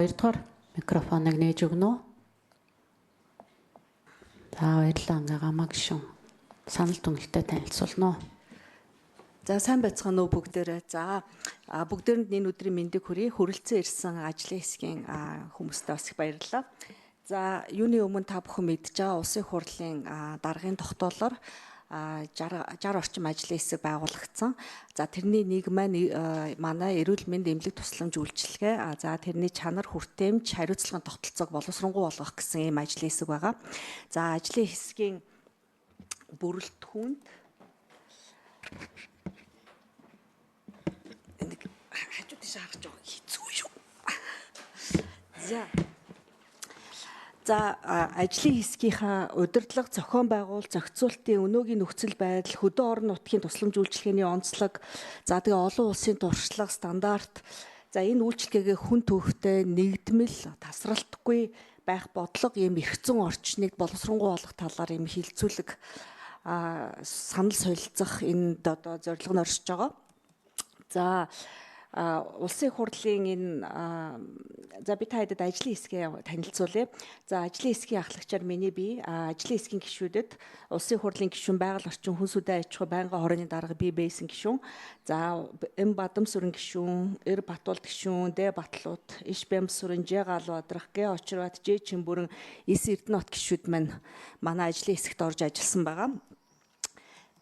Хоёрдугаар микрофоныг нээж өгнө үү? За баярлалаа гамаа гişүн. Санал түнэлтэд танилцуулна уу? За сайн байцгаана уу бүгдээрээ. За бүгдээрэнд энэ өдрийн мэндийг хүргэе. Хүрэлцэн ирсэн ажлын хэсгийн хүмүүстээ бас их баярлалаа. За юуны өмнө та бүхэн мэдж байгаа улсын хурлын даргын тогтоолоор 60 орчим ажлын хэсэг байгуулагдсан. За тэрний нэг маань манай эрүүл мэнд эмнэлэг тусламж үйлчилгээ. За тэрний чанар хүртээмж хариуцлагын тогтолцоог боловсронгуй болгох гэсэн ийм ажлын хэсэг байгаа. За ажлын хэсгийн бүрэлдэхүүнд хажуу тийш харах жоо хэцүү шүү. За ажлын хэсгийнхаа удирдлага, зохион байгуул, зохицуултын өнөөгийн нөхцөл байдал, хөдөө орон нутгийн тусламж үйлчилгээний онцлог, за тэгээ олон улсын туршлага, стандарт, за энэ үйлчилгээгээ хүн төвхтэй, нэгдмэл, тасралтгүй байх бодлого ийм эрх зүйн орчныг боловсронгуй болгох талаар ийм хилцүүлэг санал солилцох энд одоо зорилго нь оршиж байгаа. За улсын хурлын энэ за би та хэдэд ажлын хэсгээ танилцуулъя. За ажлын хэсгийн ахлагчаар миний бие ажлын хэсгийн гишүүдэд улсын хурлын гишүүн байгаль орчин хүн сүдэн аж ахуй байнгын хорооны дарга бие бэйсэн гишүүн. За М Бадамсүрэн гишүүн, Эр Батуулд гишүүн, Д Батлууд, Иш Бямсүрэн, Ж Галбадрах, Г Очрбат, Ж Чимбүрэн, Эс Эрдэнэт гишүүд маань манай ажлын хэсэгт орж ажилласан байгаа.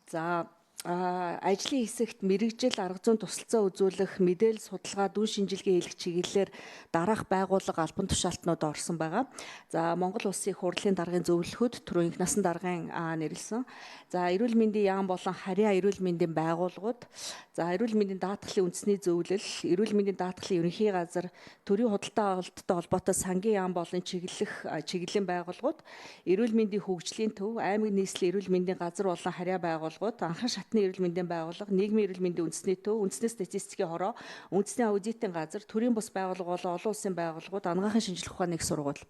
За ажлын хэсэгт мэрэгжил, арга зүйн тусалцаа үзүүлэх, мэдээлэл судалгаа, дүн шинжилгээ хийх чиглэлээр дараах байгууллага албан тушаалтнууд орсон байгаа. За Монгол Улсын хурлын даргын зөвлөхөд түрүү инх насан даргын нэрлсэн. За эрүүл мэндийн яам болон харьяа эрүүл мэндийн байгууллагууд, за эрүүл мэндийн даатгалын үндэсний зөвлөл, эрүүл мэндийн даатгалын ерөнхий газар, төрийн худалдаа авалттай холбоотой сангийн яам болон чиглэлийн байгууллагууд, эрүүл мэндийн хөгжлийн төв, аймаг нийслэлийн эрүүл мэндийн газар болон харьяа байгууллагууд, анхан шатны эрүүл мэндийн байгууллага, нийгмийн эрүүл мэндийн үндэсний төв, үндэсний статистикийн хороо, үндэсний аудитын газар, төрийн бус байгууллага болон олон улсын байгууллагууд, анагаахын шинжилгээ ухааны их сургууль.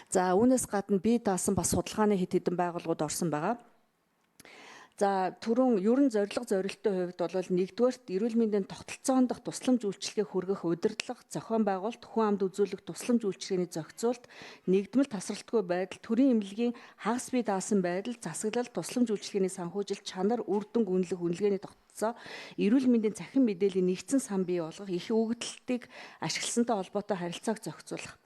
За үүнээс гадна бие даасан бас судалгааны хэд хэдэн байгууллагууд орсон байгаа. За түрүүн ерөн зорилттой хувьд бол нэгдүгээрт эрүүл мэндийн тогтолцоон дах тусламж үйлчилгээ хүргэх удирдлага, зохион байгуулалт, хүн амд үзүүлэх тусламж үйлчилгээний зохицуулт, нэгдмэл тасралтгүй байдал, төрийн эмнэлгийн хагас бие даасан байдал, засаглал, тусламж үйлчилгээний санхүүжилт, чанар, үр дүнг үнэлэх үнэлгээний тогтолцоо, эрүүл мэндийн цахим мэдээллийн нэгдсэн сан бий болгох, их өгөгдлөлтийг ашигласантай холбоотой харилцааг зохицуулах.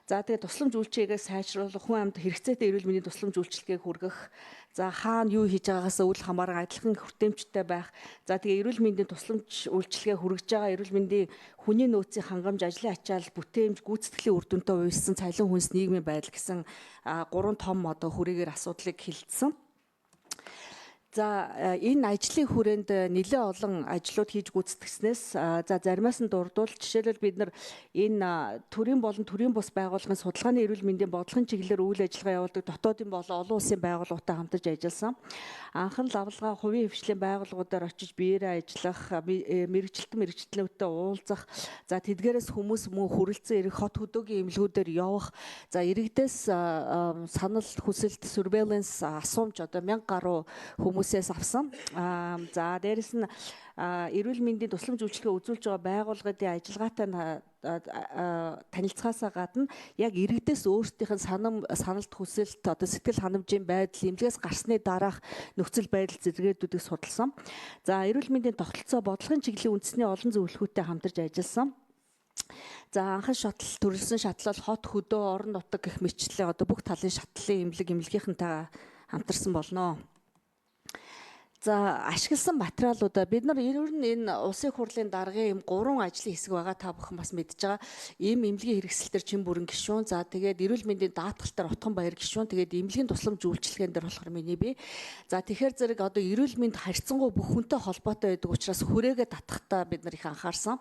За тэгээ тусламж үйлчилгээгээ сайжруулах, хүн амд хэрэгцээтэй эрүүл мэндийн тусламж үйлчилгээг хүргэх, за хаана юу хийж байгаагаас үл хамааран адилхан хүртээмжтэй байх, за тэгээ эрүүл мэндийн тусламж үйлчилгээ хүргэж байгаа эрүүл мэндийн хүний нөөцийн хангамж, ажлын ачаал, бүтээмж, гүйцэтгэлийн үр дүнтэй уялсан цалин хүнс нийгмийн байдал гэсэн 3 том одоо хүрээгээр асуудлыг хэлсэн. За энэ ажлын хүрээнд нэлээд олон ажлууд хийж гүйцэтгснээс за заримаас нь дурдвал жишээлбэл бид нар энэ төрийн болон төрийн бус байгууллагын судалгааны эрүүл мэндийн бодлогын чиглэлээр үйл ажиллагаа явуулдаг дотоодын болон олон улсын байгууллагуудтай хамтарч ажилласан. Анхан лавлгаа хувийн хвшлийн байгууллагуудаар очиж биеэрээ ажиллах, мэрэгчлэнүүдтэй уулзах, за тэдгээрээс хүмүүс мөн хүрэлцэн ирэх хот хөдөөгийн эмнэлгүүдээр явах, за иргэдээс санал хүсэлт, surveillance асуумж одоо 1000 гаруй хүмүүсээс авсан. За дээрэс нь эрүүл мэндийн тусламж үйлчилгээ үзүүлж байгаа байгууллагын ажиллагаатай танилцахаасаа гадна яг иргэдээс өөрсдийнх нь саналт хүсэлт одоо сэтгэл ханамжийн байдал, эмнэлгээс гарсны дараах нөхцөл байдал зэрэгүүдийг судалсан. За эрүүл мэндийн тогтолцоо бодлогын чиглэлийн үндэсний олон зөвлөхүүдтэй хамтарч ажилласан. За анхан шатал, төрөлсөн шатлал, хот хөдөө орон нутаг гэх мэтчлэн одоо бүх талын шатлалын эмнэлгийнхэнтэй хамтарсан болно. За ашигласан материалуудаа бид нар ер нь энэ улсын хурлын даргын 3 ажлын хэсэг байгаа, та бүхэн бас мэдж байгаа. Ийм эмнэлгийн хэрэгсэлтэр Чимбүрэн гишүүн, за тэгээд эрүүл мэндийн даатгалтаар Утган Баяр гишүүн, тэгээд эмнэлгийн тусламж үйлчилгээнд дэр болохоор миний бие. За тэгэхээр зэрэг одоо эрүүл мэнд харьцангуй бүх хүнтэй холбоотой байдаг учраас хүрээгээ татахтаа бид нар их анхаарсан.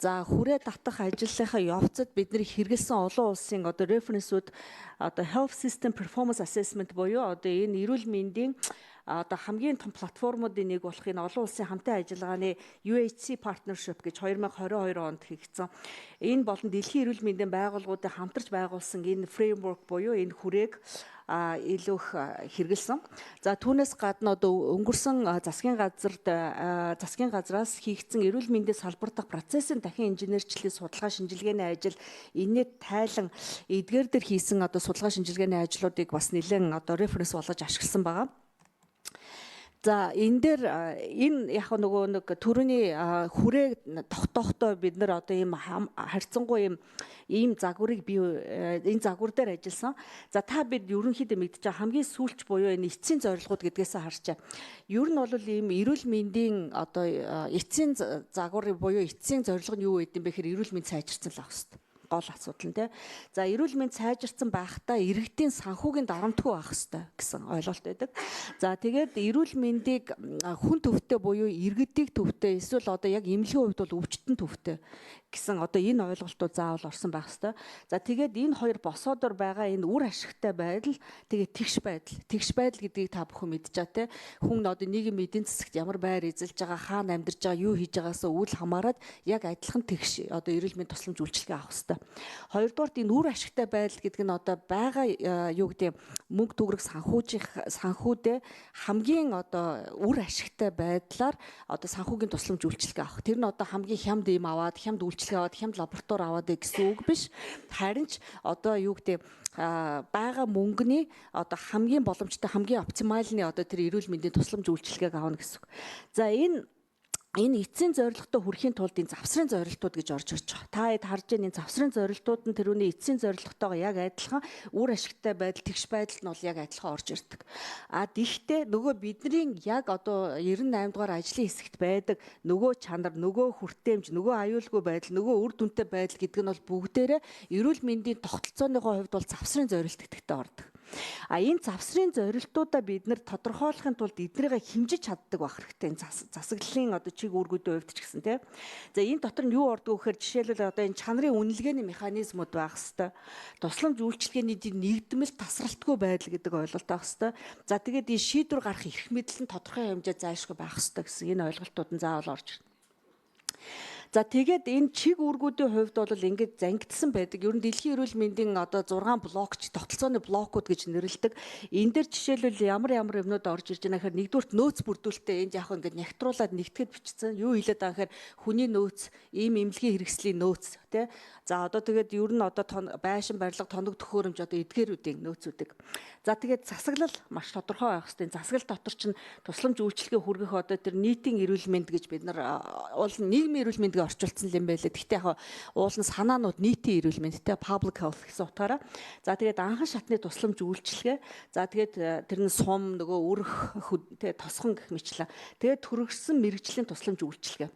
За хүрээ татах ажлынхаа явцад бидний хэрэгэлсэн олон улсын одоо референсүүд одоо Health System Performance Assessment буюу одоо энэ эрүүл мэндийн одоо хамгийн том платформуудын нэг болох энэ олон улсын хамтын ажиллагааны UHC partnership гэж 2022 онд хийгдсэн. Энэ болон дэлхийн эрүүл мэндийн байгууллагуудын хамтарч байгуулсан энэ framework буюу энэ хүрээг илүү их хэрэгэлсэн. За түүнээс гадна одоо өнгөрсөн засгийн газраас хийгдсэн эрүүл мэндийн салбар дахь процессын дахин инженерчлэлийн судалгаа шинжилгээний ажил энэний тайлан эдгээр дээр хийсэн одоо судалгаа шинжилгээний ажлуудыг бас нэлээд одоо референс болгож ашигласан байгаа. За энэ дээр энэ яг нэг төрөний хүрээ тогтоохдоо бид нар одоо ийм харьцангуй ийм загварыг энэ загвар дээр ажилласан. За та бид ерөнхийдөө мэдчихэж хамгийн сүүлч буюу энэ эцсийн зорилгууд гэдгээсээ харчаа. Ер нь бол ийм эрүүл мэндийн одоо эцсийн загвар буюу эцсийн зорилго нь юу гэдэг юм бэ гэхээр эрүүл мэнд сайжирсан л ах хэвээр. Гол асуудал нь тий. За эрүүл мэнд сайжирсан байхдаа иргэдийн санхүүгийн дарамтгүй байх хэвээр гэсэн ойлголт байдаг. За тэгээд эрүүл мэндийг хүн төвтэй буюу иргэдийг төвтэй эсвэл одоо яг эмнэлгийн хувьд бол өвчтөн төвтэй гэсэн одоо энэ ойлголтууд заавал орсон байх хэвээр. За тэгээд энэ хоёр босоодор байгаа энэ үр ашигтай байдал тэгээд тэгш байдал гэдгийг та бүхэн мэдж байгаа тий. Хүн одоо нийгмийн эдийн засагт ямар байр эзэлж байгаа, хаана амьдарч байгаа, юу хийж байгаасаа үл хамааран яг адилхан тэгш одоо эрүүл мэнд тусламж үйлчилгээ авах хэвээр. Хоёрдугаарт энэ үр ашигтай байдал гэдэг нь одоо байгаа юу гэдэг мөнгө төгрөг санхүүдээ хамгийн одоо үр ашигтай байдлаар одоо санхүүгийн тусламж үйлчилгээ авах. Тэр нь одоо хамгийн хямд ийм аваад, хямд үйлчилгээ аваад, хямд лаборатори аваад гэсэн үг биш. Харин ч одоо юу гэдэг байгаа мөнгөний одоо хамгийн боломжтой, хамгийн оптимальны одоо тэр эрүүл мэндийн тусламж үйлчилгээг авах гэсэн үг. За энэ эцсийн зорилготой хүрэхийн тулд энэ завсрын зорилтууд гэж орж ирж байгаа. Та хэд харж байгаа энэ завсрын зорилтууд нь тэрүүний эцсийн зорилготойгоо яг адилхан үр ашигтай байдал, тэгш байдалд нь бол яг адилхан орж ирдэг. Гэхдээ нөгөө бидний яг одоо 98 дугаар ажлын хэсэгт байдаг нөгөө чанар, нөгөө хүртээмж, нөгөө аюулгүй байдал, нөгөө үр дүнтэй байдал гэдэг нь бол бүгдээрээ эрүүл мэндийн тогтолцооныхоо хувьд бол завсрын зорилт гэдэгтээ ордог. Энэ завсрын зорилтуудаа бид нэр тодорхойлохын тулд эднийгээ хэмжиж чаддаг байх хэрэгтэй. Энэ засаглалын одоо чиг үүргүүдийн хувьд ч гэсэн тийм. За энэ дотор нь юу ордог вэ гэхээр жишээлбэл одоо энэ чанарын үнэлгээний механизмууд байх хэрэгтэй. Тусламж үйлчилгээний нэгдмэл тасралтгүй байдал гэдэг ойлголт байх хэрэгтэй. За тэгээд энэ шийдвэр гарах эрх мэдэл нь тодорхой хэмжээнд зайлшгүй байх хэрэгтэй гэсэн энэ ойлголтууд нь заавал орж ирнэ. За тэгээд энэ чиг үүргүүдийн хувьд бол ингэж зангидсан байдаг. Ер нь дэлхийн эрүүл мэндийн одоо 6 блокч тогтолцооны блокууд гэж нэрлэдэг. Энэ дээр жишээлбэл ямар юмнууд орж ирж байна гэхээр нэгдүгürt нөөц бүрдүүлэлтээ энд яг ингэж нягтруулаад нэгтгэд бичсэн. Юу хэлээд байгаа гэхээр хүний нөөц, ийм эмнэлгийн хэрэгслийн нөөц тий. За одоо тэгээд ер нь одоо байшин барилга, тоног төхөөрөмж одоо эдгээрүүдийн нөөцүүдийг. За тэгээд засаглал маш тодорхой байх хэрэгтэй. Засаглал дотор чинь тусламж үйлчилгээ хүргэх одоо тэр нийтийн эрүүл мэнд гэж бид нар уул нийгмийн эрүүл мэндийг орчуулсан юм байлээ. Гэхдээ яг уул нь санаанууд нийтийн эрүүл мэнд те public health гэсэн утгаараа. За тэгээд анхан шатны тусламж үйлчилгээ. За тэгээд тэр нь сум нөгөө өрх те тосхон гэх мэтлээ. Тэгээд төрөгсөн мэрэгжлийн тусламж үйлчилгээ.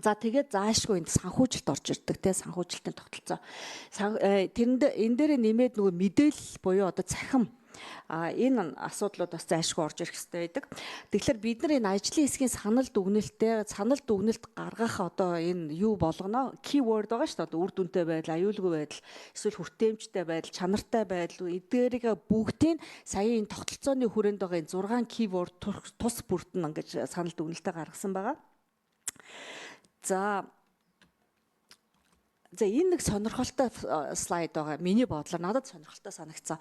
За тэгээд заашгүй энд санхүүжилт орж ирдэг те санхүүжилтийн тогтолцоо. Тэрэнд энэ дээр нэмээд нөгөө мэдээлэл буюу одоо цахим энэ асуудлууд бас зайлшгүй орж ирэх хэрэгтэй байдаг. Тэгэхээр бид нар энэ ажлын хэсгийн санал дүгнэлт гаргах одоо энэ юу болгоно keyword байгаа шүү дээ. Одоо үр дүнтэй байдал, аюулгүй байдал, эсвэл хүртээмжтэй байдал, чанартай байдал эдгээрийг бүгдийг саяын энэ тогтолцооны хүрээнд байгаа энэ 6 keyword тус бүрдэн ингэж санал дүгнэлтээ гаргасан байгаа. За энэ нэг сонирхолтой слайд байгаа. Миний бодлоор надад сонирхолтой санагцсан.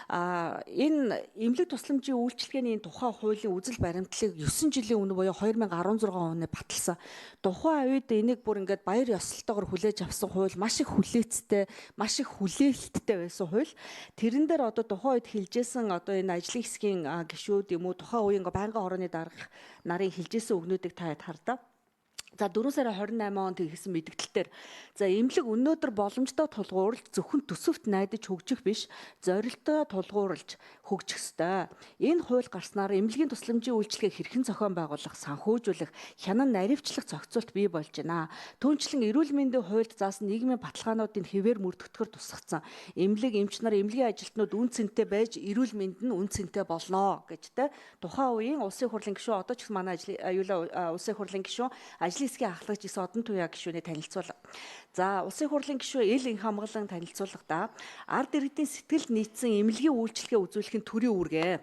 Энэ эмнэлэг тусламжийн үйлчилгээний тухай хуулийн үзэл баримтлалыг 9 жилийн өмнө буюу 2016 оны баталсан. Тухайн үед энийг бүр ингээд баяр ёслолтойгоор хүлээж авсан хууль маш их хүлээцтэй, маш их хүлээлттэй байсан хууль. Тэрэн дээр одоо тухайн үед хилжсэн одоо энэ ажлын хэсгийн гишүүд юм уу тухайн үеийн байнгын хорооны дарга нарын хилжсэн өгнүүдийг та хардаа. За 4 сарын 28 онд хийсэн мэдгдэлтээр за эмнэлэг өнөөдөр боломжтой тулгуурлаж зөвхөн төсөвт найдаж хөгжих биш, зорилттой тулгуурлаж хөгжих ёстой. Энэ хууль гарснаар эмнэлгийн тусламжийн үйлчилгээг хэрхэн зохион байгуулах, санхүүжүүлэх, хянан наривчлах зохицуулт бий болж байна. Түүнчлэн эрүүл мэндийн хуульд заасан нийгмийн баталгаануудын хэвээр мөрдөгдөхөөр тусгацсан. Эмнэлэг, эмч нар, эмнэлгийн ажилтнууд үн цэнтэй байж эрүүл мэнд нь үн цэнтэй болно гэжтэй. Тухайн үеийн улсын хурлын гишүүн одоо ч гэсэн манай улсын хурлын гишүүн ажлын хэсгийн ахлагч гэсэн Одон Туяа гишүүний танилцуулга. За улсын хурлын гишүүн Эл Инх хамгаалан танилцуулгахдаа ард иргэдийн сэтгэлд нийцсэн эмнэлгийн үйлчилгээ үзүүлэхийн төрийн үүргээ.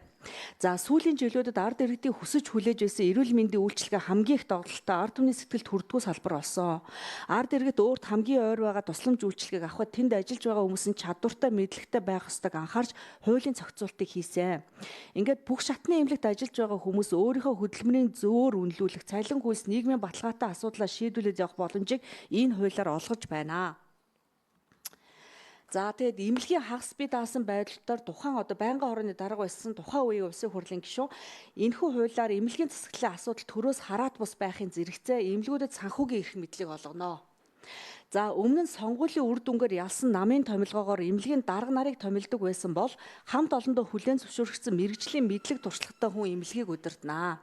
За сүүлийн жилүүдэд ард иргэдийн хүсэж хүлээж байсан эрүүл мэндийн үйлчилгээ хамгийн их доголдолтой ард түмний сэтгэлд хүрдгүү салбар болсон. Ард иргэд өөрт хамгийн ойр байгаа тусламж үйлчилгээг авахд тэнд ажиллаж байгаа хүмүүс нь чадвартай мэдлэгтэй байх ёстойг анхаарч хуулийн зохицуултыг хийсэн. Ингээд бүх шатны эмнэлэгт ажиллаж байгаа хүмүүс өөрийнхөө хөдөлмөрийн зөөр үнэлүүлэх, цалин хүйс, нийгмийн баталгаатай асуудлаа шийдвүлээд явах боломжийг энэ хуулиар олгож байна. За тэгээд эмнэлгийн хагас бие даасан байдлаар тухайн байнгын хорооны дарга байсан тухайн үеийн улсын хурлын гишүүн энэхүү хуулиар эмнэлгийн засаглалын асуудал төрөөс хараат бус байхын зэрэгцээ эмнэлгүүдэд санхүүгийн эрх мэдлийг олгоно. За өмнө нь сонгуулийн үр дүнгээр ялсан намын томилгоогоор эмнэлгийн дарга нарыг томилдог байсан бол хамт олондоо хүлээн зөвшөөрөгдсөн мэрэгжлийн мэдлэг туршлагатай хүн эмнэлгийг удирдана.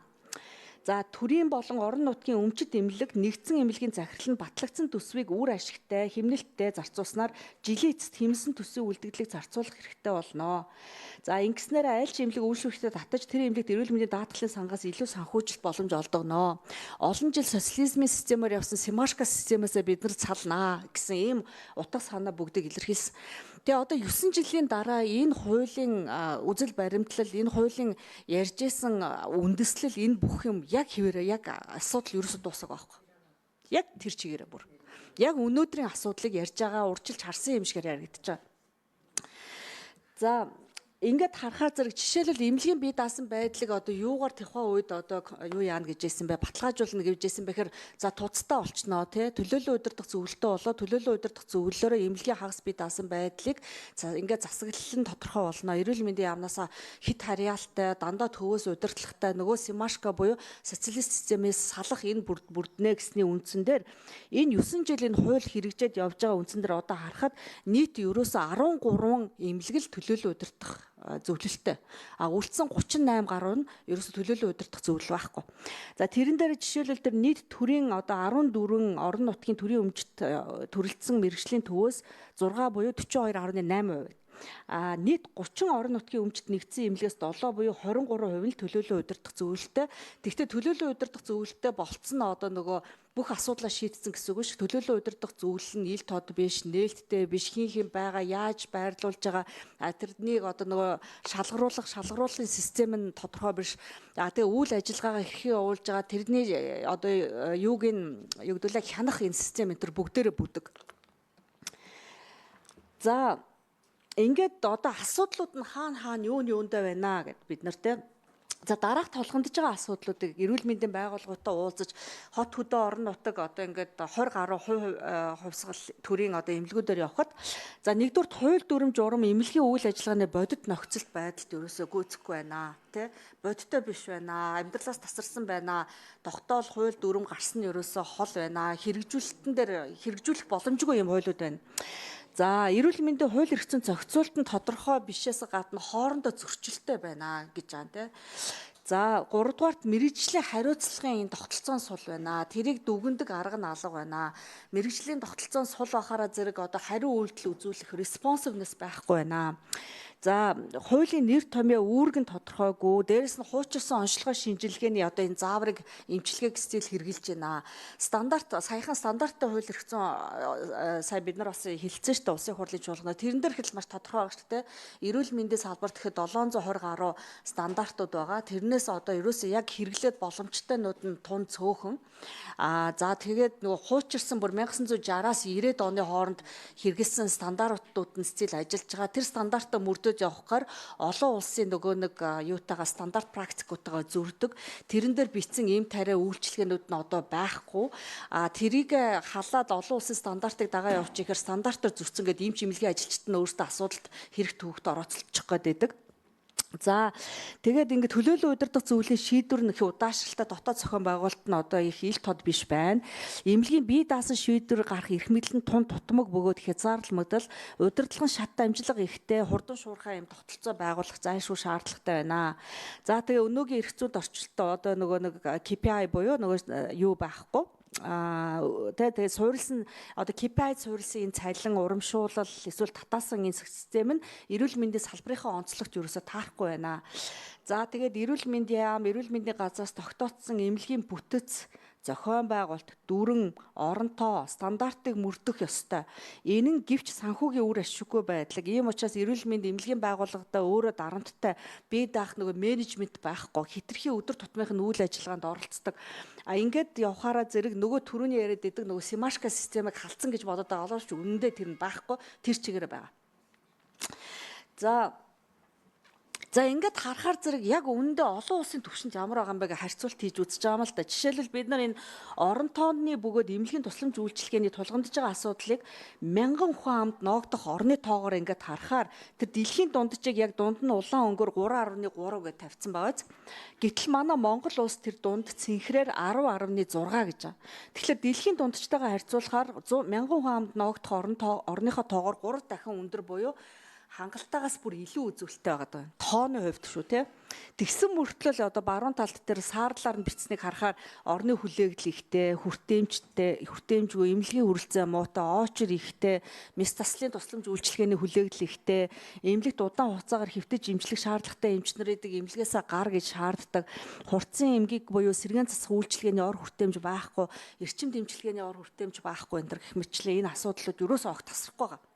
За төрийн болон орон нутгийн өмчит эмнэлэг нэгдсэн эмнэлгийн захирал нь батлагдсан төсвийг үр ашигтай, хэмнэлттэй зарцуулснаар жилийн эцэст хэмнэсэн төсвийн үлдэгдлийг зарцуулах хэрэгтэй болно. За ингэснээр аль ч эмнэлэг үйлчлүүлэгчдэд татаж тэр эмнэлэгт эрүүл мэндийн даатгалын сангаас илүү санхүүжилт боломж олдогно. Олон жил социализмын системээр явсан Семашко системээс бид нар салнаа гэсэн ийм утга санаа бүгдийг илэрхийлсэн. Тэгээ одоо 9 жилийн дараа энэ хуулийн үзэл баримтлал, энэ хуулийн ярьжсэн үндэслэл энэ бүх юм яг хэвээрээ яг асуудал ерөөсөд дуусах байхгүй. Яг тэр чигээрээ бүр. Яг өнөөдрийн асуудлыг ярьж байгаа урьдчилж харсан юм шигээр яригдаж байгаа. За ингээд харахаар зэрэг жишээлбэл эмнэлгийн бие даасан байдлыг одоо юугаар тухайн үед одоо юу яана гэж хэлсэн бэ? Баталгаажуулна гэж хэлсэн бэхээр за туцтай болчихноо тий. Төлөөлөл удирдах зөвлөлтөө болоо төлөөлөл удирдах зөвлөлөөрөө эмнэлгийн хагас бие даасан байдлыг ингээд засаглал нь тодорхой болно. Эрүүл мэндийн яамнасаа хит харьяалтай, дандаа төвөөс удирдлагатай нөгөө Семашко буюу социалист системээс салах энэ бүрднэ гэсний үндсэн дээр энэ 9 жилийн хууль хэрэгжээд явж байгаа үндсэн дээр одоо харахад нийт ерөөсө 13 эмнэлэг л төлөөлөл удирдах зөвлөлттэй. Үлдсэн 38 гаруй нь ерөөсө төлөөлөл удирдах зөвлөл байхгүй. За тэрэн дээр жишээлбэл тэр нийт төрийн одоо 14 орон нутгийн төрийн өмчт төрөлдсөн мэрэгжлийн төвөөс 6 буюу 42.8%. Нийт 30 орон нутгийн өмчт нэгдсэн эмнэлгээс 7 буюу 23% нь төлөөлөл удирдах зөвлөлттэй. Тэгвэл төлөөлөл удирдах зөвлөлттэй болцсон нь одоо нөгөө бүх асуудлаа шийдсэн гэсэн үг ш. Төлөөлөл удирдах зөвлөл нь ил тод биш, нээлттэй биш, хин байгаа, яаж байрлуулж байгаа тэрнийг одоо нөгөө шалгаруулахын систем нь тодорхой биш. Тэгээ үйл ажиллагаагаа хэрхэн явуулж байгаа тэрний одоо юуг хянах энэ систем энэ төр бүгдээрээ бүдэг. За ингээд одоо асуудлууд нь хаана юундаа байна гэд бид нартэй. За дараах толгомдож байгаа асуудлуудыг эрүүл мэндийн байгууллагуудтай уулзаж хот хөдөө орон нутаг одоо ингээд 20 гаруй хувьсгал төрийн одоо эмнэлгүүдээр явхад за нэгдүгürt хууль дүрм журам эмнэлгийн үйл ажиллагааны бодит нөхцөлт байдалд ерөөсөө гүйцэхгүй байна тий бодиттой биш байна амьдралаас тасарсан байна тогтоол хууль дүрм гарсан нь ерөөсөө хол байна хэрэгжүүлэлтэн дээр хэрэгжүүлэх боломжгүй юм хуулиуд байна. За эрүүл мэндийн хууль эрх зүйн зохицуулалт нь тодорхой бишээс гадна хоорондоо зөрчилтэй байна гэж байна тий. За 3 дугаарт мэрэгжлийн хариуцлагын энэ тогтолцоон сул байна. Тэрийг дүгндэг арга нь алга байна. Мэрэгжлийн тогтолцоон сул бахаараа зэрэг одоо хариу үйлдэл үзүүлэх responsiveness байхгүй байна. За хуулийн нэр томьёо үүрэг нь тодорхойгүй. Дээрээс нь хуучирсан онцлогоо шинжилгээний одоо энэ зааврыг эмчилгээг стил хэрэгжилж байна. Саяхан стандарттай хууль эрх зүйн сая бид нар бас хэлсэн шүү дээ улсын хурлын чуулганд. Тэрэн дээр хэл маш тодорхой байгаа шүү дээ. Эрүүл мэндийн салбарт гэхэд 720 гаруй стандартууд байгаа. Тэрнээс одоо ерөөсөө яг хэрэглээд боломжтойнууд нь тун цөөхөн. За тэгээд нөгөө хуучирсан бүр 1960-аас 90-ад оны хооронд хэрэгэлсэн стандартууд нь стил ажиллаж байгаа. Тэр стандартаа мөрдөж явахаар олон улсын нөгөө нэг юутайгаа стандарт практикуудтайгаа зөрдөг. Тэрэн дээр бичсэн ийм тариа үйлчилгээнүүд нь одоо байхгүй. Тэрийг халаад олон улсын стандартыг дагаа явуучих гэхээр стандартаар зөрчсөн гэдэг ийм чимэлгийн ажилчид нь өөрсдөө асуудалд хэрэг төвөгт орооцолчих гээд байдаг. За тэгээд ингээд төлөөлөл удирдах зөвлөлийн шийдвэр нь их удаашралтай дотоод зохион байгуулалт нь одоо их ил тод биш байна. Эмнэлгийн бие даасан шийдвэр гарах эрх мэдэл нь тун тутмаг бөгөөд хязгаарлагдмал удирдлагын шат амжилга ихтэй хурдан шуурхай юм тогтолцоо байгуулах зайлшгүй шаардлагатай байна. За тэгээ өнөөгийн эрх зүйд орчилтоо одоо нөгөө нэг KPI буюу нөгөө юу байхгүй. Тэгээд суурилсан одоо KPI суурилсан энэ цалин урамшуулал эсвэл татаасан энэ систем нь эрүүл мэндийн салбарынхаа онцлогт ерөөсө таарахгүй байна. За тэгээд эрүүл мэндийн яам, эрүүл мэндийн газраас тогтоогдсон эмнэлгийн бүтэц зохион байгуулалт, дүрэн, оронтоо, стандартыг мөрдөх ёстой. Энэ нь гэвч санхүүгийн үр ашиггүй байдлыг. Ийм учраас эрүүл мэндийн эмнэлгийн байгууллагада өөрөө дарамттай бие даах нөгөө менежмент байхгүй. Хэтэрхий өдөр тутмынхын үйл ажиллагаанд оролцдог. Ингээд явхаараа зэрэг нөгөө түрүүний яриад идэг нөгөө Симашка системийг халтсан гэж бодоод байгаа боловч үнэндээ тэр нь байхгүй. Тэр чигээр байгаа. За ингээд харахаар зэрэг яг үнэндээ олон улсын түвшинд ямар байгаа юм бэ гэж харьцуулт хийж үзэж байгаа юм л да. Жишээлбэл бид нар энэ орон тооны бөгөөд эмнэлгийн тусламж үйлчилгээний тулгамдж байгаа асуудлыг мянган хүн амд ноогдох орны тоогоор ингээд харахаар тэр дэлхийн дунджийг яг дунд нь улаан өнгөөр 3.3 гэж тавьсан байгааз. Гэтэл манай Монгол улс тэр дунд цэнхрээр 10.6 гэж байгаа. Тэгэхээр дэлхийн дунджтайгаа харьцуулахаар мянган хүн амд ноогдох орныхоо тоогоор 3 дахин өндөр буюу хангалтаагаас бүр илүү үзүүлэлттэй байгаа даа. Тооны хувьд шүү те. Тэгсэн мөртлөө одоо баруун талд дээр саарлаар нь бичснийг харахаар орны хүлээгдэл ихтэй, хүртээмжгүй эмнэлгийн хүрэлцээ муутай, оочр ихтэй, мэс таслын тусламж үйлчилгээний хүлээгдэл ихтэй, эмнэлэгт удаан хугацаагаар хэвтэж эмчлэх шаардлагатай эмчнэрийг эмнэлгээсээ гар гэж шаарддаг, хурцсан эмгэг буюу сэргээн засах үйлчилгээний ор хүртээмж байхгүй, эрчим дэмжлэгээний ор хүртээмж байхгүй энэ гэх мэтчлээ энэ асуудлууд юусоо огт тасрахгүй байгаа.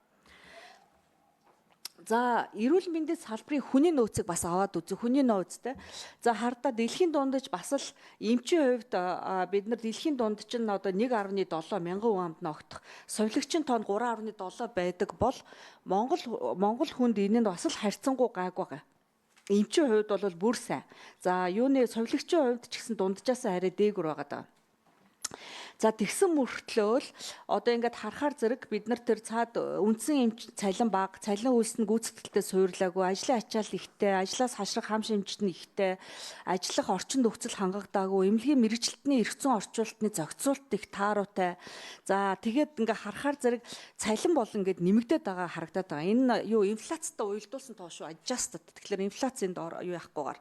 За эрүүл мэндийн салбарын хүний нөөцийг бас аваад үзье. Хүний нөөцтэй. За хардаа дэлхийн дундаж бас л эмчийн хувьд бид нар дэлхийн дундаж нь одоо 1.7 мянган хүн амд ногдох. Сувилагчийн тоон 3.7 байдаг бол Монгол хүнд энэ нь бас л харьцангуй гайг байгаа. Эмчийн хувьд бол бүр сайн. За юуны сувилагчийн хувьд ч гэсэн дунджаасаа арай дээгүр байгаа даа. За тэгсэн мөртлөө л одоо ингээд харахаар зэрэг бид нар тэр цаад үндсэн эмч цалин бага, цалин үйлс нь гүйцэтгэлтэй суйрлаагүй, ажлын ачаал ихтэй, ажлаас хашрах хам шимжт нь ихтэй, ажиллах орчин нөхцөл хангагдаагүй, эмнэлгийн мэрэгчлэлтний эрх зүйн орчуулалтны зохицуулт их тааруутай. За тэгээд ингээд харахаар зэрэг цалин бол ингээд нэмэгдээд байгаа харагдаад байгаа. Энэ юу инфляцтай уялдуулсан тоо шүү, adjusted. Тэгэхээр инфляцийн доор юу яахгүйгээр.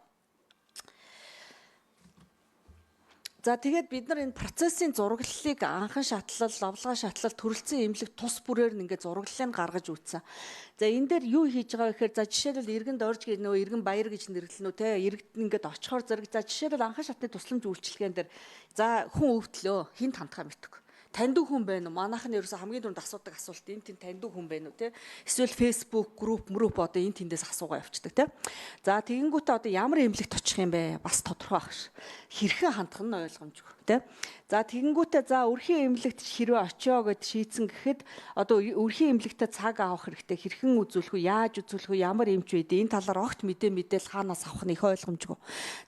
За тэгээд бид нар энэ процессын зураглалыг анхан шатлал, лавлгаа шатлал, төрөлцсөн эмнэлэг тус бүрээр нь ингээд зураглалыг гаргаж үүссэн. За энэ дээр юу хийж байгаа гэхээр за жишээлбэл иргэн дорж гэх нөө иргэн баяр гэж нэрлэнэ үү те иргэд нь ингээд очихоор зэрэг за жишээлбэл анхан шатны тусламж үйлчилгээнд дээр за хүн өвдлөө хин тантахаа мэддэг. Таньдаг хүн байна уу? Манайх нь ерөөсө хамгийн түрүүнд асуудаг асуулт энэ тийм таньдаг хүн байна уу те? Эсвэл Facebook групп одоо энэ тэндээс асуугаа явцдаг те. За тэгэнгүүтээ одоо ямар эмнэлэгт очих юм бэ? Бас тодорхой байх ш. Хэрхэн хандах нь ойлгомжгүй те. За тэгэнгүүтээ за өрхийн эмнэлэгт хэрвээ очио гэд шийдсэн гэхэд одоо өрхийн эмнэлэгтээ цаг авах хэрэгтэй. Хэрхэн үзүүлэх үү? Яаж үзүүлэх үү? Ямар эмч вэ? Энэ талаар огт мэдээл хаанаас авах нь их ойлгомжгүй.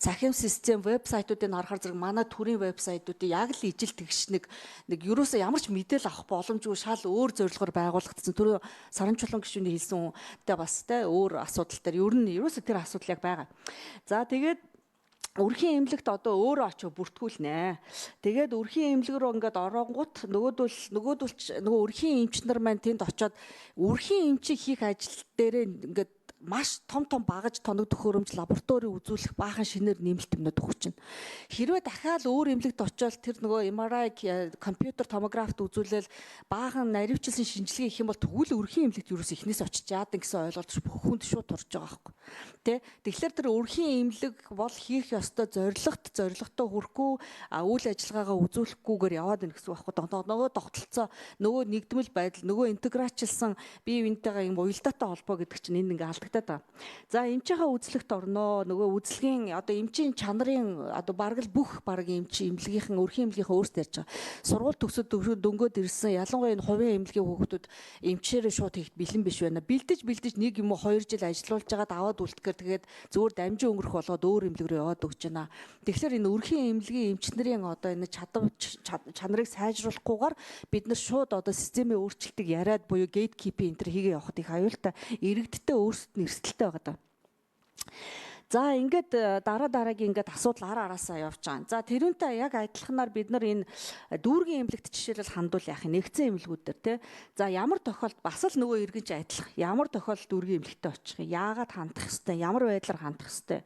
Захим систем вебсайтуудыг харахаар зэрэг манай төрийн вебсайтуудыг яг л ижил тэгш нэг ерөөсөө ямар ч мэдээлэл авах боломжгүй шал өөр зорилгоор байгуулагдсан. Түрүү Саран Чулуун гишүүний хэлсэн үнтэй бас те өөр асуудал дээр ер нь ерөөсөө тэр асуудал яг байгаа. За тэгээд өрхийн эмнэлэгт одоо өөрөө очиж бүртгүүлнэ. Тэгээд өрхийн эмнэлэг рүү ингээд оронгууд нөгөө өрхийн эмч нар маань тэнд очиод өрхийн эмчийг хийх ажил дээрээ ингээд маш том багаж тоног төхөөрөмж лаборатори үзүүлэх баахан шинээр нэмэлт юмнууд өгч чинь. Хэрвээ дахиад өөр эмнэлэгт очиод тэр нөгөө MRI компьютер томографт үзүүлэл баахан наривчлсан шинжилгээ хийх юм бол тэгвэл өрхийн эмнэлэгт юу ч ихнээс очиж яадан гэсэн ойлголт бүхэнд шууд турж байгаа байхгүй. Тэ? Тэгэхээр тэр өрхийн эмнэлэг бол хийх ёстой зорилготой хүрэхгүй үйл ажиллагаагаа үзүүлэхгүйгээр яваад байна гэсэн байхгүй. Нөгөө тогтолцоо, нөгөө нэгдмэл байдал, нөгөө интеграчлсан бие биентэйгээ юм уялдаатай холбоо гэдэг чинь энэ ингээ алдагдаад байгаа. За эмчийнхаа үзлэгт орноо нөгөө үзлэгийн одоо эмчийн чанарын одоо бараг л бүх эмнэлгийнхэн өрхийн эмнэлгийнхээ өөрсдөө ярьж байгаа. Сургууль төгсөд дөнгөд ирсэн ялангуяа энэ хувийн эмнэлгийн хүүхдүүд эмчээрээ шууд хийх бэлэн биш байна. Бэлдэж нэг юм уу 2 жил ажиллуулж байгаад аваад үлдэхээр тэгээд зөвөр дамжин өнгөрөх болгоод өөр эмнэлэг рүү яваад өгч байна. Тэгэхээр энэ өрхийн эмнэлгийн эмчнэрийн одоо энэ чанарыг сайжруулахгүйгээр бид нар шууд одоо системийн өөрчлөлтийг яриад буюу гейткипинг энэ төр хийгээ явахд их аюултай иргэдтэй өөрсдөд нь эрсдэлтэй байгаа даа. За ингээд дараагийн ингээд асуудал араасаа явж байгаа. За тэрүүнтэй яг адилханаар бид нар энэ дүүргийн эмнэлэгт жишээлбэл хандуул яах юм нэгдсэн эмнэлгүүд дээр те. За ямар тохиолдолд бас л нөгөө иргэнч адилах. Ямар тохиолдолд дүүргийн эмнэлэгтээ очих юм? Яагаад хандах ёстой? Ямар байдлаар хандах ёстой?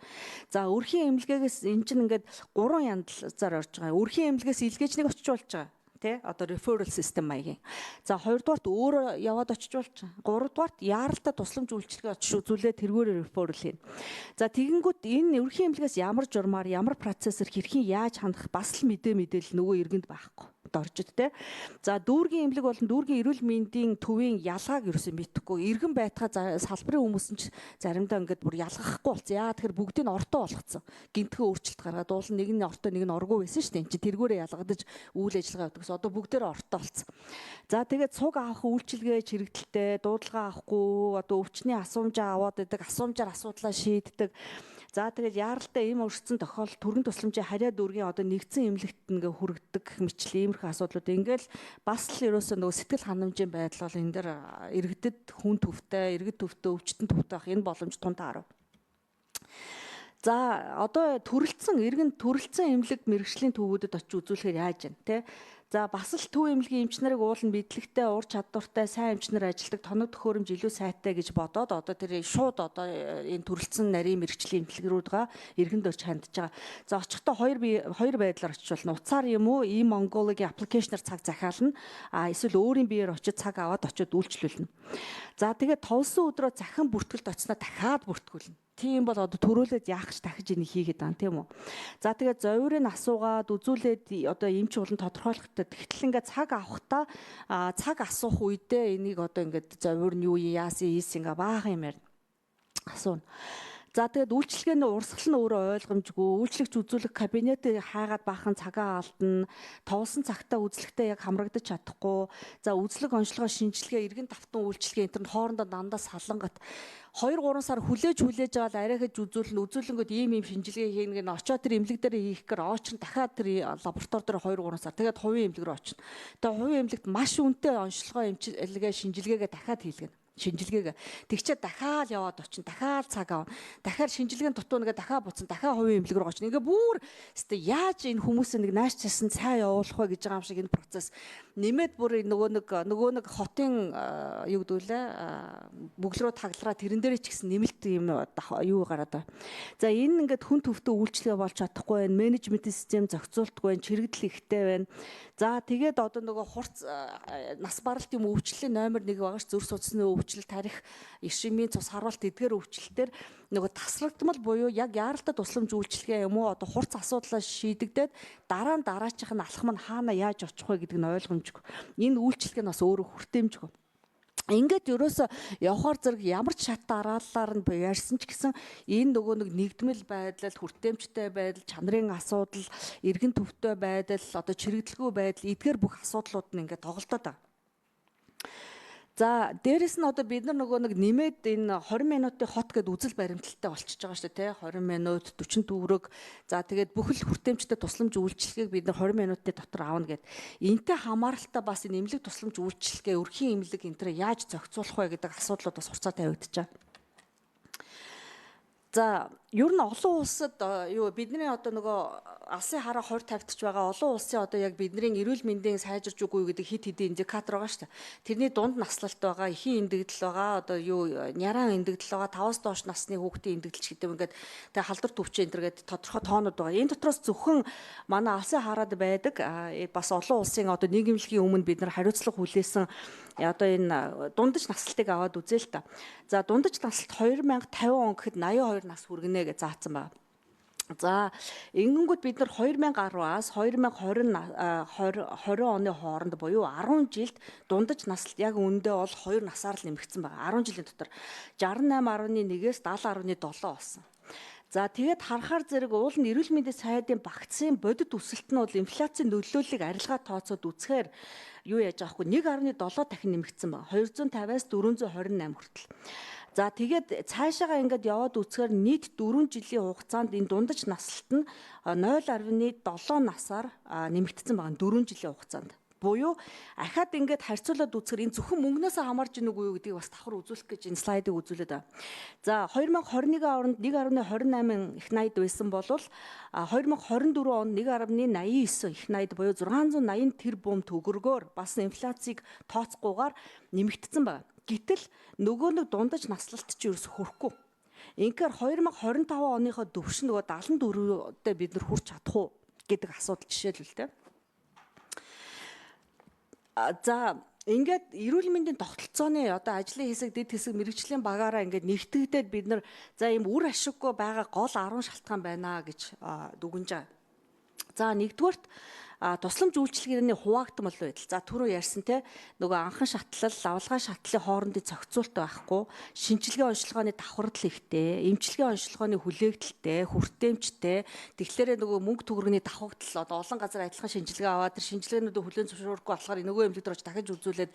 За өрхийн эмнэлгээс эн чинь ингээд 3 янзаар орж байгаа. Өрхийн эмнэлгээс илгээчнийг очиж болж байгаа. Тэ одоо referral system маягийн. За хоёрдугаарт өөрөө яваад очиж болж, гуравдугаарт яаралтай тусламж үйлчилгээ очиж үзүүлээ тэргүүрээ referral хийн. За тэгэнгүүт энэ ерөнхий эмнэлгээс ямар журмаар ямар процессор хэрхэн яаж хандах бас л мэдээлэл нөгөө иргэнд байхгүй доржид те. За дүүргийн эмнэлэг болон дүүргийн эрүүл мэндийн төвийн ялгааг ерөөсөө мэдэхгүй. Иргэн байтгаа салбарын хүмүүс нь ч заримдаа ингээд бүр ялгахгүй болсон. Яа тэгэхээр бүгдийг нь ортоо болгоцсон. Гинтгэн өөрчлөлт гаргаад уул нэг нь ортоо нэг нь оргүй байсан шүү дээ. Энд чинь тэргүүрээ ялгадаж үйл ажиллагаа явуулдаг. Одоо бүгдээр ортоо болсон. За тэгээд цуг авах үйлчилгээ чирэгдэлтэй, дуудлага авахгүй, одоо өвчний асуумжаа аваад идэг, асуумжаар асуудлаа шийддэг. За тэгээд яаралтай ийм өрссөн тохиолдолд түргэн тусламжийн харьяа дүүргийн одоо нэгдсэн эмнэлэгт ингээ хүрэгдэг мэтлээ иймэрхүү асуудлууд ингээл бас л ерөөсөө нөгөө сэтгэл ханамжийн байдал бол энэ дэр иргэдэд хүн төвтэй, иргэд төвтэй, өвчтөн төвтэй байх энэ боломж тунтаа 10. За одоо иргэн төрөлцсөн эмнэлэг мэрэгжлийн төвүүдэд очиж үзүүлэхээр яаж вэ те? За бас л төв эмнэлгийн эмч нарыг уулын бидлэгтэй, ур чадвартай, сайн эмч нар ажилдаг тоног төхөөрөмж илүү сайтай гэж бодоод одоо тэр шууд одоо энэ төрөлцсөн нарийн мэрэгжлийн эмнэлгрүүдгаа иргэнд орж хандж байгаа. За очихдоо хоёр байдлаар очиж болно. Уцаар юм уу, e-Mongolia аппликейшнаар цаг захиална. Эсвэл өөрийн биеэр очиж цаг аваад очиод үйлчлүүлнэ. За тэгээд товсон өдрөө захин бүртгэлд очсноо дахиад бүртгүүлнэ. Тийм бол одоо төрөөлөд яах ч дахиж энийг хийгээд байгаа тийм үү. За тэгээд зовирыг асуугаад үзүүлээд одоо эмч болон тодорхойлохтой тэгтэл ингээд цаг авахдаа цаг асуух үедээ энийг одоо ингээд зовир нь юу яасан ингээд баахан юм ярина. Асууна. За тэгээд үйлчлэгээний урсгал нь өөрөө ойлгомжгүй, үйлчлэгч үзүүлэх кабинетээ хаагаад баахан цагаа алдна, товсон цагтаа үзлэгтээ яг хамрагдаж чадахгүй. За үзлэг онцлогоо шинжилгээ, эргэн давтан үйлчлэгээ энэ хоорондоо дандаа салангат 2-3 сар хүлээж аваад арайхаж үзүүлэнгүүд ийм шинжилгээ хийнэ гэн очоод тэр эмнэлэг дээр хийхээр очно дахиад тэр лаборатори дээр 2-3 сар тэгээд хувийн эмнэлэг рүү очно. Тэгээд хувийн эмнэлэгт маш үнэтэй онцлогоо эмчилгээ шинжилгээгээ дахиад хийлгэнэ. Шинжилгээг тэгчээ дахиад яваад очино, дахиад цаг авна, дахиад шинжилгээний дутуу нэгэ дахиад буцсан, дахиад хувийн эмнэлэг рүү очино. Ингээ бүр өстой яаж энэ хүмүүсээ нэг нааш часан цай явуулах вэ гэж байгаа юм шиг энэ процесс нэмээд бүр нөгөө нэг хотын юу гэдүүлээ бүглэрөө таглараа тэрэн дээр ч гэсэн нэмэлт юм юу гараад байна. За энэ ингээд хүн төвтэй үйлчлэгээ болж чадахгүй байна, менежментийн систем зохицуултгүй байна, чирэгдэл ихтэй байна. За тэгээд одоо нөгөө хурц нас баралтын өвчлөлийн номер 1 байгаа ш зүрх судасны өвчлөл, тарих, ишимийн цус харуулт эдгээр өвчлөлтөр нөгөө тасрагдмал буюу яг яаралтай тусламж үйлчлэгээ юм уу одоо хурц асуудлаа шийдэгдээд дараачих нь алхам нь хаана яаж очих вэ гэдэг нь ойлгомжгүй. Энэ үйлчлэг нь бас өөрөө хүртээмжгүй. Ингээд ерөөсө явахаар зэрэг ямар ч шат дараалалаар нь ярьсан ч гэсэн энэ нөгөө нэг нэгдмэл байдал, хүртээмжтэй байдал, чанарын асуудал, эргэн төвтэй байдал, одоо чирэгдэлгүй байдал эдгээр бүх асуудлууд нь ингээд тоглолтоод байгаа. За дээрэс нь одоо бид нар нөгөө нэг нэмээд энэ 20 минутын хот гэдэг үзэл баримталтай болчихж байгаа шүү дээ, 20 минут 40 төгрөг. За тэгээд бүхэл хүртээмжтэй тусламж үйлчилгээг бид нар 20 минутын дотор аавна гэд. Энтэй хамааралтай бас энэ эмнэлэг тусламж үйлчилгээ, өрхийн эмнэлэг энэ төр яаж зохицуулах вэ гэдэг асуудлууд бас хурцаа тавигдчихаг. За ер нь олон улсад бидний одоо нөгөө алсын хараа 20 тавьтж байгаа олон улсын одоо яг бидний эрүүл мэндийн сайжирч үгүй гэдэг хит хэдийн индикатор байгаа шүү дээ. Тэрний дунд наслалт байгаа, эхийн эндэгдэл байгаа, одоо няран эндэгдэл байгаа, 5-аас доош насны хүүхдийн эндэгдэлч гэдэг ингээд тэгээ халдвар төвчөө энэ гэдэг тодорхой тоонууд байгаа. Энэ дотроос зөвхөн манай алсын хараад байдаг бас олон улсын одоо нийгэмлэгийн өмнө бид нар хариуцлага хүлээсэн одоо энэ дундаж наслалтыг аваад үзээ л та. За дундаж наслалт 2050 он гэхэд 82 нас хүргэнэ гэж заасан байна. За ингэнгүүт бид нар 2010-аас 2020 оны хооронд буюу 10 жилд дундаж наслалт яг үндэ бол 2 насаар л нэмэгдсэн байна. 10 жилийн дотор 68.1-ээс 70.7 болсон. За тэгээд харахаар зэрэг уулын эрүүл мэндийн сайдын багцын бодит өсөлт нь бол инфляцийн нөлөөллийг арилгаа тооцоод үзэхээр юу яаж байгаа вэ? 1.7 дахин нэмэгдсэн байна. 250-аас 428 хүртэл. За тэгээд цаашаага ингээд яваад үзэхээр нийт 4 жилийн хугацаанд энэ дундаж наслалт нь 0.7 насаар нэмэгдсэн байна. 4 жилийн хугацаанд. Буюу ахаад ингээд харьцуулаад үзэхээр энэ зөвхөн мөнгнөөс хамаарж ийн үгүй юу гэдгийг бас давхар үзүүлэх гэж энэ слайдыг үзүүлээд байна. За 2021 онд 1.28 их найд байсан бол 2024 онд 1.89 их найд буюу 680 тэрбум төгрөгөөр бас инфляцийг тооцохгүйгээр нэмэгдсэн байна. Гэтэл нөгөө нэг дундаж наслалт чи ерөөс хүрэхгүй. Инхээр 2025 оныхоо төвш нөгөө 74-д бид нар хүрч чадах уу гэдэг асуудал жишээлбэл тэ. За ингээд эрүүл мэндийн тогтолцооны одоо ажлын хэсэг, дэд хэсэг, мэрэгжлийн багаараа ингээд нэгтгэгдээд бид нар за ийм үр ашиггүй байгаа гол 10 шалтгаан байна гэж дүгнэж байгаа. За нэгдүгээрт тусламж үйлчилгээний хуваагдмал байдал. За түрүү ярьсан те нөгөө анхан шатлал, авалгай шатлалын хоорондын зохицуулт байхгүй, шинжилгээ онцлогооны давхардал ихтэй, эмчилгээ онцлогооны хүлээгдэлтэй, хүртээмжтэй. Тэгэхээр нөгөө мөнгө төгрөгийн давхагдал одоо олон газар адилхан шинжилгээ аваад тэр шинжилгээнүүдийг хүлээн зөвшөөрөхгүй болохоор нөгөө эмнэлэг дээр очиж дахиж үзүүлээд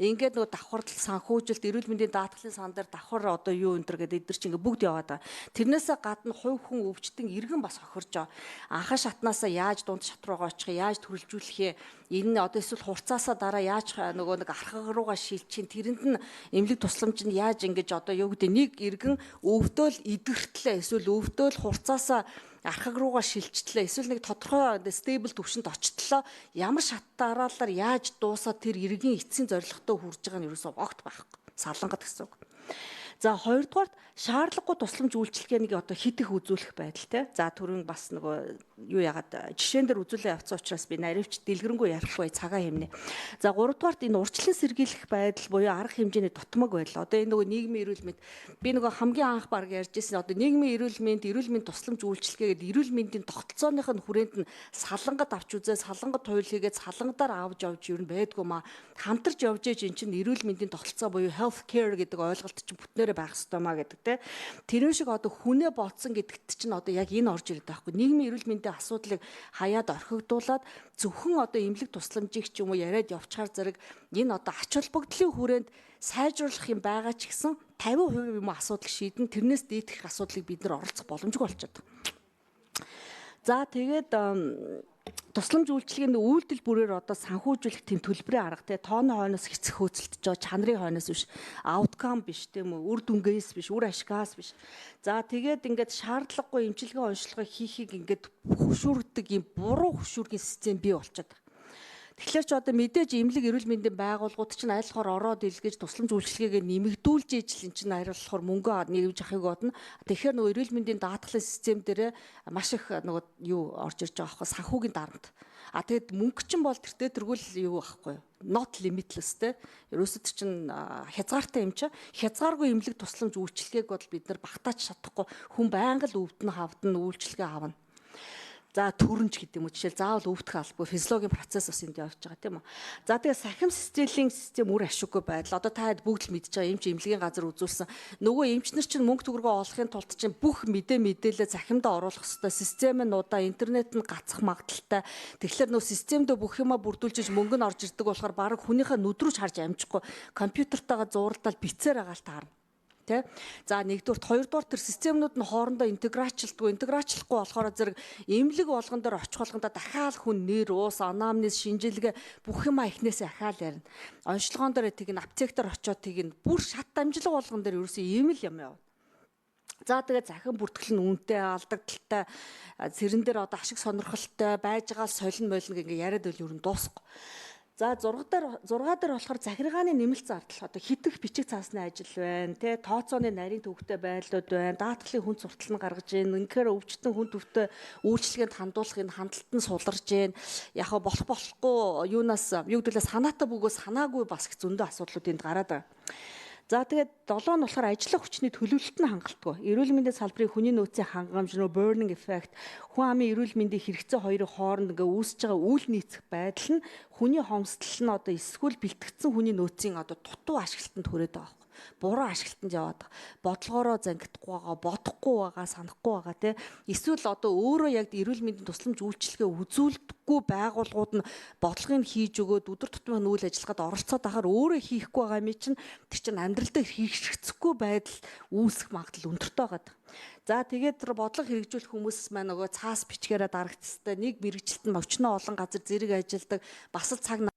ингээд нөгөө давхардал санхүүжилт, эрүүл мэндийн даатгалын сан дээр давхар одоо юу энэ төр гэдэг эдгээр чинь ингээд бүгд яваад байгаа. Тэрнээсээ гадна хувь хүн өвчтөн иргэн бас хохирж байгаа. Анхан шатнаасаа яаж дунд шат руугаа очих, яаж төрөлжүүлэх энэ одоо эсвэл хурцаасаа дараа яаж нөгөө нэг архаг руугаа шилжих тэрэнд нь эмнэлэг тусламж нь яаж ингэж одоо юу гэдэг нэг иргэн өвдөөл идэртлээ эсвэл өвдөөл хурцаасаа архаг руугаа шилжтлээ эсвэл нэг тодорхой стейбл түвшинд очтлоо ямар шат дараалал яаж дуусаад тэр иргэн эцсийн зорилготой хүрж байгаа нь ерөөсөө огт байхгүй салангат гэсэн үг. За хоёрдугаарт шаардлагагүй тусламж үйлчилгээнийг одоо хитэх үзүүлэх байдал те. За түрүүн бас нөгөө юу яагаад жишээн дээр үзүүлээ явцсан учраас би наривч дэлгэрэнгүй ярихгүй цагаа хэмнэ. За гуравдугаарт энэ урьдчилан сэргийлэх байдал буюу арга хэмжээний дутмаг байдал. Одоо энэ нөгөө нийгмийн эрүүл мэнд би нөгөө хамгийн анх баг ярьж ирсэн одоо нийгмийн эрүүл мэнд тусламж үйлчилгээ гэдэг эрүүл мэндийн тогтолцооных нь хүрээнд нь салангад авч үзээ салангад туйл хийгээд салангадаар авч явж юу байдгүй маа хамтарч явж ээж эн чинь эрүүл мэндийн тогтолцоо буюу health care гэдэг ойлголт чинь бүтнээрээ байх ёстой маа гэдэг те. Тэр шиг одоо хүнээ бодсон гэдэгт чинь одоо яг энэ орж ирээд байхгүй. Нийгмийн эрүүл мэндийн асуудлыг хаяад орхигдуулаад зөвхөн одоо эмнэлэг тусламжийг ч юм уу яриад явчихаар зэрэг энэ одоо ач холбогдлын хүрээнд сайжруулах юм байгаа ч гэсэн 50% юм асуудал шийдэн тэрнээс дээдэх асуудлыг бид нар оролцох боломжгүй болчиход байна. За тэгээд тусламж үйлчилгээний үйлдэл бүрээр одоо санхүүжүүлэх тийм төлбөрийн арга те тооны хойноос хэцэх хөөцөлдөж байгаа чанарын хойноос биш outcome биш тийм үү үр дүнгээс биш үр ашигаас биш. За тэгээд ингээд шаардлагагүй эмчилгээ онцлогоо хийхийг ингээд хөшүүрдэг юм буруу хөшүүргийн систем бий болчиход байна. Тэгэхээр ч одоо мэдээж эмнэлэг эрүүл мэндийн байгууллагууд чинь аль болохоор ороод илгээж тусламж үйлчилгээгээ нэмэгдүүлж ижил эн чинь хариулахаар мөнгө нэгж авахыг бодно. Тэгэхээр нөгөө эрүүл мэндийн даатгалын систем дээр маш их нөгөө юу орж ирж байгаа байхгүй санхүүгийн дарамт. Тэгэд мөнгө чинь бол тэртээ тэргүүл юу байхгүй not limitless те. Ерөөсөд чинь хязгаартай юм чи. Хязгааргүй эмнэлэг тусламж үйлчилгээг бол бид нар багтааж чадахгүй хүн байнга л өвдөн хавдан үйлчилгээ авна. За төрөнч гэдэг юм уу жишээл заавал өвдөх албагүй физиологийн процесс бас энд явж байгаа тийм үү. За тэгээ сахим сэтгэлийн систем үр ашиггүй байдал. Одоо та хэд бүгд л мэдж байгаа эмч эмнэлгийн газар үзүүлсэн. Нөгөө эмч нар чинь мөнгө төгрөгөө олохын тулд чинь бүх мэдээлэлээ сахимдаа оруулах хэрэгтэй. Систем нь удаа интернет нь гацах магадaltaй. Тэгэхээр нөө системдээ бүх юмаа бүрдүүлж мөнгө нь орж ирдэг болохоор баг хүнийхээ нүд рүү ч харж амжихгүй компьютертайгаа зууралдаад бицээр агаал таарна. Тэ. За нэгдүгürt хоёрдугаар тэр системнүүд нь хоорондоо интеграчлахгүй болохоор зэрэг эмнэлэг болгон дээр очих болгондоо дахиад хүн нэр уус анамнез шинжилгээ бүх юма эхнээсээ ахаал ярина. Онцлогоон дээр тийг н аптектаар очиод тийг н бүр шат дамжлага болгон дээр ерөөсөө ийм л юм яв. За тэгээ захин бүртгэл нь үнэтэй алдагдaltaй цэрэн дээр одоо ашиг сонирхолтой байж байгаа солин молно гэнгээ яриад байл ер нь дуусахгүй. За 6 дээр болохоор захиргааны нэмэлт зардал одоо хитэх бичиг цаасны ажил байна тий тооцооны нарийн төвхтэй байдлууд байна даатгалын хүн суртал нь гаргаж ийн үнэхээр өвчтөн хүн төвтэй үйлчлэгэнд хандуулах энэ хандлт нь суларж ийн яг болохгүй юунаас юу гэдэлээ санаатай бөгөөд санаагүй бас их зөндөө асуудлууд энд гараад байгаа. За тэгээд 7 нь болохоор ажиллах хүчний төлөвлөлт нь хангалтгүй. Эрүүл мэндийн салбарын хүний нөөцийн хангамж нөө burning effect хүн амын эрүүл мэндийн хэрэгцээ хоёрын хооронд ингээ үүсэж байгаа үйл нийцэх байдал нь хүний хомсдол нь одоо эсвэл бэлтгэгдсэн хүний нөөцийн одоо дутуу ашиглалтанд хүрээд байгаа. Буруу ашиглалтанд яваад байгаа. Бодлогоороо зангидахгүй байгаа, бодохгүй байгаа, санахгүй байгаа тий. Эсвэл одоо өөрөө яг эрүүл мэндийн тусламж үйлчилгээ үзүүлдэггүй байгууллагууд нь бодлогыг хийж өгөөд өдөр тутмын үйл ажиллагаанд оролцоод ахаар өөрөө хийхгүй байгаа юм чинь тэр чинь амьдралдаа хэрэгжихгүй байдал үүсэх магадлал өндөртэй байгаа. За тэгээд тэр бодлого хэрэгжүүлэх хүмүүс маань нөгөө цаас бичгээрээ дарагдчихсан. Нэг мэрэгчлэлт нь өчнөө олон газар зэрэг ажилладаг, бас л цаг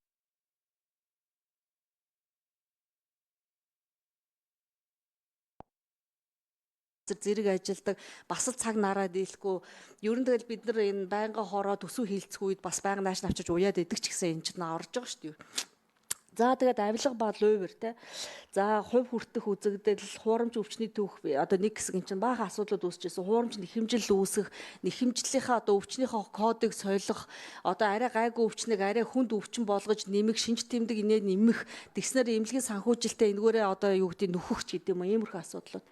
зэрэг ажилдаг бас л цаг нараад ийлэхгүй ер нь тэгэл бид нар энэ байнга хороо төсөв хилцэх үед бас байнга нааш навчиж уяад идэг ч гэсэн энэ ч орж байгаа шүү дээ. За тэгээд авилга ба лувер те. За хувь хүртэх үзэгдэл, хуурамч өвчний түүх одоо нэг хэсэг чинь баахан асуудлууд үүсчихсэн. Хуурамч нэхэмжил үүсэх, нэхэмжлийнхаа одоо өвчнийхөө кодыг солих, одоо арай гайгүй өвчнийг арай хүнд өвчин болгож нэмэх, шинж тэмдэг инээ нэмэх, тэгснээр эмнэлгийн санхүүжилтээ энэгээрээ одоо юу гэдэг нөхөх ч гэдэм юм иймэрхүү асуудлууд.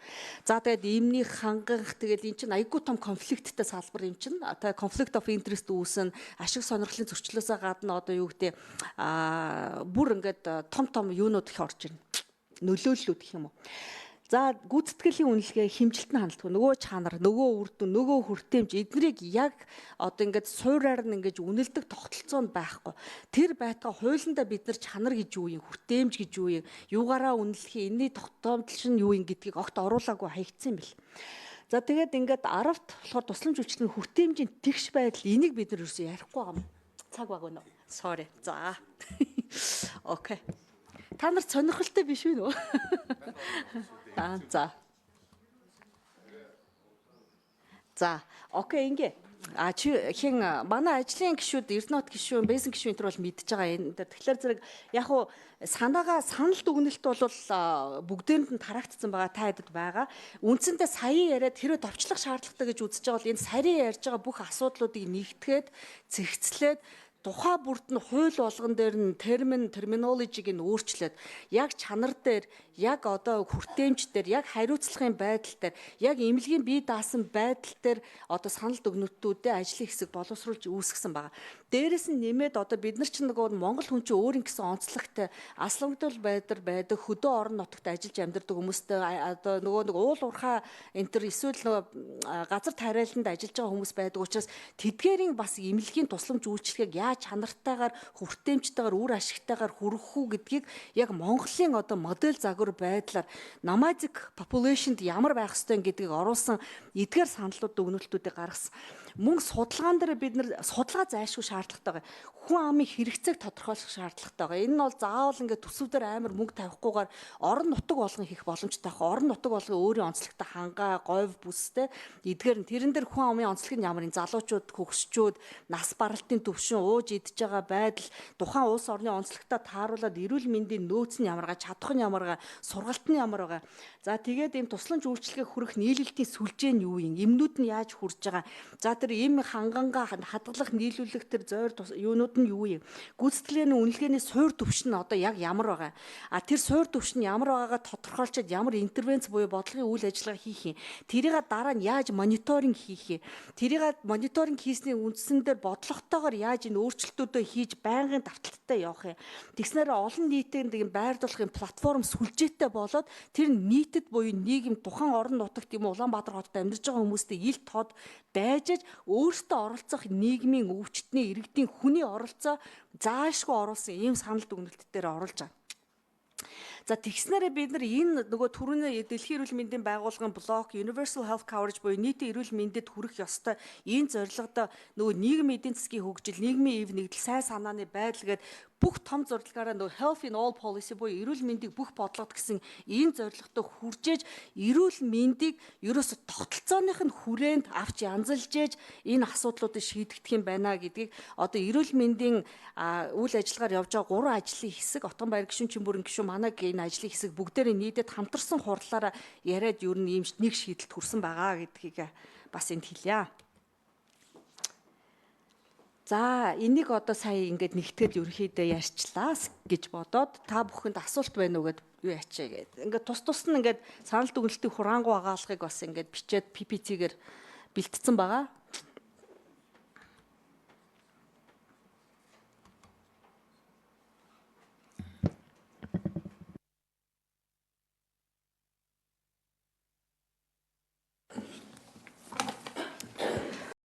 За тэгээд эмнийх хангах тэгээд эн чинь айгүй том конфликттэй салбар юм чинь. Одоо conflict of interest үүснэ, ашиг сонирхлын зөрчлөөсөө гадна одоо юу гэдэг бүр ингээд том юунууд их орж ирнэ. Нөлөөллүүд гэх юм уу. За гүйцэтгэлийн үнэлгээ, хэмжилтэн хандлагатай, нөгөө чанар, нөгөө үр дүн, нөгөө хүртээмж эднийг яг одоо ингээд суураар нь ингээд үнэлдэг тогтолцоо нь байхгүй. Тэр байтугай хуулиндаа бид нар чанар гэж юу юм, хүртээмж гэж юу юм, юугаараа үнэлэх, энэний тогтоомжлол нь юу юм гэдгийг огт оруулаагүй хаягдсан юм бэл. За тэгээд ингээд 10-т болохоор тусламж үйлчлэлийн хүртээмжийн тэгш байдал энийг бид нар ерөөсөө ярихгүй байгаа юм. Цаг баг өнөө. Sorry. За. Окей. Та нар сонирхолтой биш үү? За. За, окей ингээ. Чи хин манай ажлын гишүүд, Эрдэнэт гишүүн, Бэйсэн гишүүн энэ бол мэдж байгаа энэ. Тэгэхээр зэрэг яг уу санал дүгнэлт бол бүгдээрэнд нь тараагдсан байгаа та хэдэд байгаа. Үндсэндээ саяын яриад хэрэг товчлох шаардлагатай гэж үзэж байгаа бол энэ сарын ярьж байгаа бүх асуудлуудыг нэгтгээд, зэгцлээд тухай бүрд нь хууль болгон дээр нь терминологиг нь өөрчлөөд яг чанар дээр, яг одоо хүртээмж дээр, яг хариуцлагын байдал дээр, яг эмнэлгийн бие даасан байдал дээр одоо санал дүгнэлтүүдээ ажлын хэсэг боловсруулж үүсгэсэн байгаа. Дээрээс нь нэмээд одоо бид нар чинь нөгөө Монгол хүн чинь өөрийн гэсэн онцлогтой асламгдал байдаг, хөдөө орон нутагт ажиллаж амьдардаг хүмүүстэй одоо нөгөө уул уурхай энэ төр эсвэл нөгөө газар тариаланд ажиллаж байгаа хүмүүс байдаг учраас тэдгээрийн бас эмнэлгийн тусламж үйлчлэгийг чанартайгаар, хүртээмжтэйгээр, үр ашигтайгаар хүргэх үү гэдгийг яг Монголын одоо модель загвар байдлаар nomadic population-д ямар байх ёстой гэдгийг оруулсан эдгээр саналууд дүгнэлтүүдийг гаргасан. Мөн судалгаан дээр бид нар судалгаа зайлшгүй шаардлагатай байгаа. Хүн амын хэрэгцээг тодорхойлох шаардлагатай байгаа. Энэ нь бол заавал ингээд төсөвдөр амар мөнгө тавихгүйгээр орон нутаг болгон хийх боломжтой байх. Орон нутаг болгон өөрийн онцлогтой хангаа, говь бүстэй эдгээр нь тэрэн дээр хүн амын онцлог нь ямар юм залуучууд, хөгсчүүд, нас баралтын төвшин, ууж идж байгаа байдал, тухайн улс орны онцлогтой тааруулаад эрүүл мэндийн нөөц нь ямаргаа, чадах нь ямаргаа, сургалт нь ямар байгаа. За тэгээд ийм тусламж үйлчлэгээ хүрэх нийлүүлэлтийн сүлжээ нь юу юм? Эмнүүд нь яаж хүрж байгаа? За тэр эм хангангаа хадгалах, нийлүүлэх тэр зойр юунууд нь юу юм? Гүйцэтгэлийн үнэлгээний суур төвшин нь одоо яг ямар байгаа? Тэр суур төвшин ямар байгаагаа тодорхойлчод ямар интервенц буюу бодлогын үйл ажиллагаа хийх юм? Тэрийг дараа нь яаж мониторинг хийх юм? Тэрийг мониторинг хийсний үндсэн дээр бодлоготойгоор яаж энэ өөрчлөлтүүдөө хийж байнгын давталттай явах юм? Тэгснээр олон нийтэнд ийм байрдуулах юм платформ сүлжээтэй болоод тэр нийтэд буюу нийгэм тухайн орон нутагт юм Улаанбаатар хотод амьдарч байгаа хүмүүстэй ил тод байж өөртөө оролцох нийгмийн өвчтний иргэдийн хүний оролцоо заашгүй оруулсан ийм санал дүгнэлт дээр оруулж байгаа. За тэгснээрээ бид нар энэ нөгөө түрүүний Дэлхийн эрүүл мэндийн байгууллагын блок Universal Health Coverage буюу нийтийн эрүүл мэндэд хүрэх ёстой энэ зорилгодоо нөгөө нийгмийн эдийн засгийн хөгжил, нийгмийн эв нэгдэл, сайн санааны байдал гээд бүх том зорилгаараа нөгөө Health in All Policy буюу эрүүл мэндийг бүх бодлогод гэсэн энэ зорилготой хүржээж эрүүл мэндийг ерөөсө тогтолцооных нь хүрээнд авч янзалж ээж энэ асуудлуудыг шийдэгдэх юм байна гэдгийг одоо эрүүл мэндийн үйл ажиллагаар явж байгаа 3 ажлын хэсэг Отгон баяр гишүүн Чимбүрэн гишүүн манайг энэ ажлын хэсэг бүгдээрээ нийтэд хамтарсан хурлаараа яриад ер нь ийм нэг шийдэлд хүрсэн байгаа гэдгийг бас энд хэлье. За энийг одоо сая ингээд нэгтгэл ерөнхийдөө ярьчлаа гэж бодоод та бүхэнд асуулт байна уу гэд юу ячаа гэдэг. Ингээд тус нь ингээд санал дүгнэлтийн хураангуй агаалгыг бас ингээд бичээд PPT-гээр бэлтцсэн байгаа.